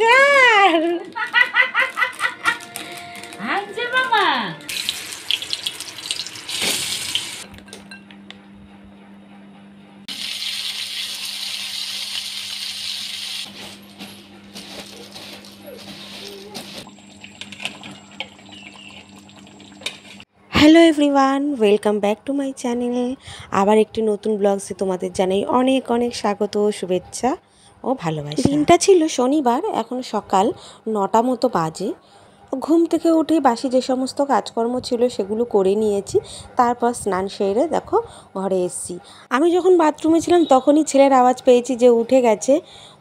কার? আনছে বাবা। Hello everyone, welcome back to my channel. আবার একটি নতুন ব্লগসে তোমাদের জানাই অনেক অনেক স্বাগত, শুভেচ্ছা ও ভালোবাসা। দিনটা ছিল শনিবার, এখন সকাল 9টা মতো বাজে। ঘুম থেকে উঠে বাসি যে সমস্ত কাজকর্ম ছিল সেগুলো করে নিয়েছি। তারপর স্নান সেরে দেখো ঘরে এসেছি। আমি যখন বাথরুমে ছিলাম তখনই ছেলের আওয়াজ পেয়েছি যে উঠে গেছে,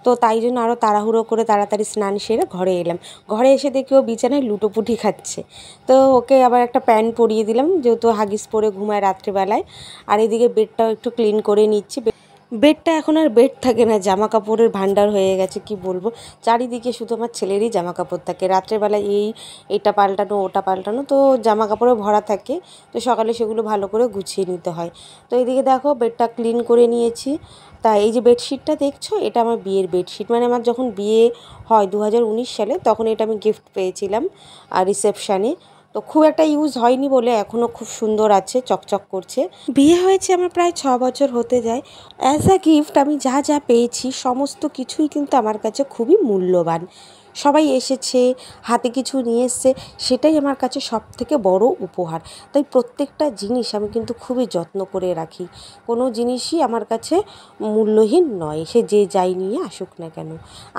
তো তাই জন্য আরও তাড়াহুড়ো করে তাড়াতাড়ি স্নান সেরে ঘরে এলাম। ঘরে এসে দেখি ও বিছানায় লুটোপুটি খাচ্ছে, তো ওকে আবার একটা প্যান্ট পরিয়ে দিলাম, যেহেতু হাগিস পরে ঘুমায় রাত্রিবেলায়। আর এদিকে বেডটাও একটু ক্লিন করে নিচ্ছি। বেডটা এখন আর বেড থাকে না, জামা কাপড়ের ভান্ডার হয়ে গেছে, কি বলবো। চারিদিকে শুধু আমার ছেলেরই জামা কাপড় থাকে। রাত্রেবেলা এটা পাল্টানো ওটা পাল্টানো, তো জামা কাপড়ে ভরা থাকে, তো সকালে সেগুলো ভালো করে গুছিয়ে নিতে হয়। তো এদিকে দেখো বেডটা ক্লিন করে নিয়েছি। তা এই যে বেডশিটটা দেখছো, এটা আমার বিয়ের বেডশিট। মানে আমার যখন বিয়ে হয় 2019 সালে, তখন এটা আমি গিফট পেয়েছিলাম আর রিসেপশানে। তো খুব একটা ইউজ হয়নি বলে এখনও খুব সুন্দর আছে, চকচক করছে। বিয়ে হয়েছে আমার প্রায় 6 বছর হতে যায়। অ্যাজ আ গিফট আমি যা যা পেয়েছি সমস্ত কিছুই কিন্তু আমার কাছে খুবই মূল্যবান। সবাই এসেছে, হাতে কিছু নিয়ে এসছে, সেটাই আমার কাছে সবথেকে বড় উপহার। তাই প্রত্যেকটা জিনিস আমি কিন্তু খুবই যত্ন করে রাখি। কোনো জিনিসই আমার কাছে মূল্যহীন নয়, সে যে যাই নিয়ে আসুক না কেন।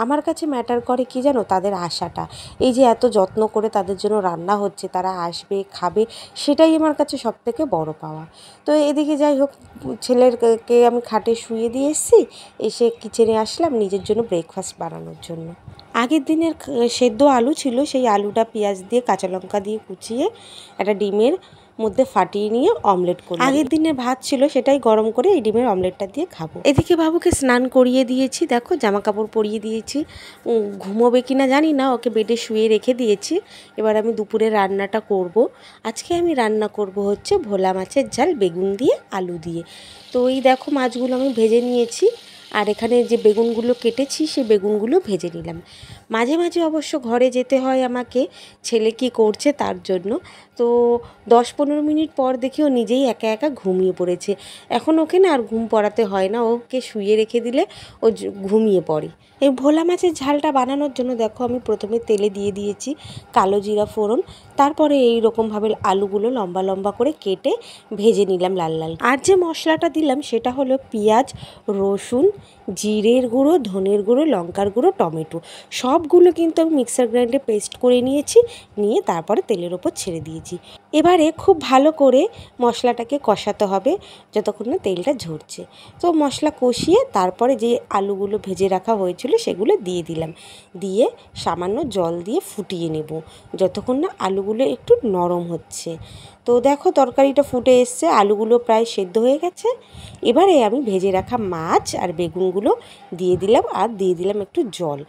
আমার কাছে ম্যাটার করে কি জানো, তাদের আশাটা। এই যে এত যত্ন করে তাদের জন্য রান্না হচ্ছে, তারা আসবে খাবে, সেটাই আমার কাছে সবথেকে বড় পাওয়া। তো এদিকে যাই হোক, ছেলেরকে আমি খাটে শুয়ে দিয়ে এসেছি, এসে কিচেনে আসলাম নিজের জন্য ব্রেকফাস্ট বানানোর জন্য। আগের দিনের সেদ্ধ আলু ছিল, সেই আলুটা পেঁয়াজ দিয়ে কাঁচা লঙ্কা দিয়ে কুচিয়ে একটা ডিমের মধ্যে ফাটিয়ে নিয়ে অমলেট করি। আগের দিনের ভাত ছিল, সেটাই গরম করে এই ডিমের অমলেটটা দিয়ে খাবো। এদিকে বাবুকে স্নান করিয়ে দিয়েছি, দেখো জামা কাপড় পরিয়ে দিয়েছি। ঘুমোবে কিনা জানি না, ওকে বেডে শুয়ে রেখে দিয়েছি। এবার আমি দুপুরে রান্নাটা করব। আজকে আমি রান্না করব হচ্ছে ভোলা মাছের ঝাল বেগুন দিয়ে আলু দিয়ে। তো এই দেখো মাছগুলো আমি ভেজে নিয়েছি, আর এখানে যে বেগুনগুলো কেটেছি সেই বেগুনগুলো ভেজে নিলাম। মাঝে মাঝে অবশ্য ঘরে যেতে হয় আমাকে, ছেলে কি করছে তার জন্য। তো 10-15 মিনিট পর দেখি ও নিজেই একা একা ঘুমিয়ে পড়েছে। এখন ওকে না আর ঘুম পড়াতে হয় না, ওকে শুয়ে রেখে দিলে ও ঘুমিয়ে পড়ে। এই ভোলা মাছের ঝালটা বানানোর জন্য দেখো আমি প্রথমে তেলে দিয়ে দিয়েছি কালো জিরা ফোড়ন। তারপরে এই রকমভাবে আলুগুলো লম্বা লম্বা করে কেটে ভেজে নিলাম লাল লাল। আর যে মশলাটা দিলাম সেটা হলো পেঁয়াজ, রসুন, জিরের গুঁড়ো, ধনের গুঁড়ো, লঙ্কার গুঁড়ো, টমেটো, সবগুলো কিন্তু আমি মিক্সার গ্রাইন্ডারে পেস্ট করে নিয়েছি। নিয়ে তারপরে তেলের ওপর ছেড়ে দিয়েছি। এবারে খুব ভালো করে মশলাটাকে কষাতে হবে যতক্ষণ না তেলটা ঝরছে। তো মশলা কষিয়ে তারপরে যে আলুগুলো ভেজে রাখা হয়েছিল সেগুলো দিয়ে দিলাম। দিয়ে সামান্য জল দিয়ে ফুটিয়ে নেব যতক্ষণ না আলুগুলো একটু নরম হচ্ছে। তো দেখো তরকারিটা ফুটে এসছে, আলুগুলো প্রায় সেদ্ধ হয়ে গেছে। এবারে আমি ভেজে রাখা মাছ আর বেগুনগুলো দিয়ে দিলাম, আর দিয়ে দিলাম একটু জল।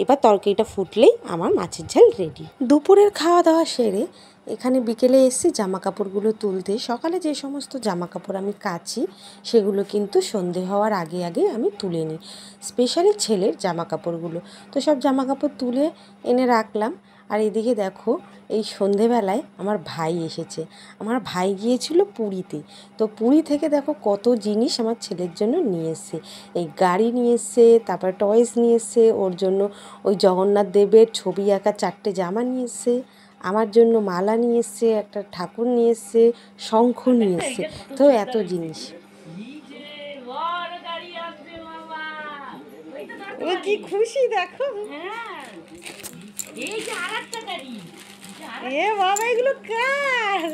এবার তরকারিটা ফুটলেই আমার মাছের ঝাল রেডি। দুপুরের খাওয়া দাওয়া সেরে এখানে বিকেলে এসেছি জামা কাপড়গুলো তুলতে। সকালে যে সমস্ত জামা কাপড় আমি কাচি সেগুলো কিন্তু সন্ধে হওয়ার আগে আগে আমি তুলে নিই, স্পেশালি ছেলের জামা কাপড়গুলো। তো সব জামা কাপড় তুলে এনে রাখলাম। আর এদিকে দেখো এই সন্ধেবেলায় আমার ভাই এসেছে। আমার ভাই গিয়েছিল পুরীতে। তো পুরী থেকে দেখো কত জিনিস আমার ছেলের জন্য নিয়ে এসছে। এই গাড়ি নিয়ে এসছে, তারপর টয়েস নিয়ে এসছে, ওর জন্য ওই জগন্নাথ দেবের ছবি আঁকা 4টে জামা নিয়ে এসছে, আমার জন্য মালা নিয়ে এসছে, একটা ঠাকুর নিয়ে এসছে, শঙ্খ নিয়ে এসছে। তো এত জিনিস ও কি খুশি দেখো। এই যে আরেকটা গাড়ি, এ বাবা এগুলো কার?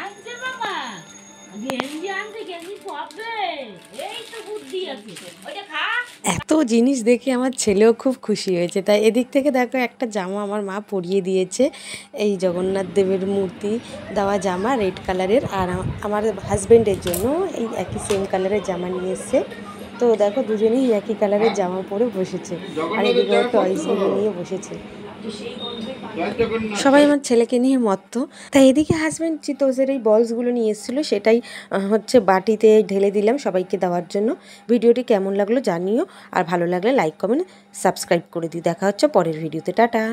আনছে বাবা। গেঞ্জি আনছে, গেঞ্জি পরবে, এই তো বুদ্ধি আছে, ওইটা খা। এত জিনিস দেখে আমার ছেলেও খুব খুশি হয়েছে। তাই এদিক থেকে দেখো একটা জামা আমার মা পরিয়ে দিয়েছে, এই জগন্নাথ দেবের মূর্তি দেওয়া জামা রেড কালারের। আর আমার হাজব্যান্ডের জন্য এই একই সেম কালারের জামা নিয়ে এসছে। তো দেখো দুজনেই একই কালারের জামা পরে বসেছে, আর এদিকে টয়েসগুলো নিয়ে বসেছে। সবাই আমার ছেলেকে নিয়ে মত্ত। তাই এদিকে হাজব্যান্ড চিতোসের এই বলসগুলো নিয়ে এসেছিলো, সেটাই হচ্ছে বাটিতে ঢেলে দিলাম সবাইকে দেওয়ার জন্য। ভিডিওটি কেমন লাগলো জানিও, আর ভালো লাগলে লাইক কমেন্ট সাবস্ক্রাইব করে দিই। দেখা হচ্ছে পরের ভিডিওতে, টাটা।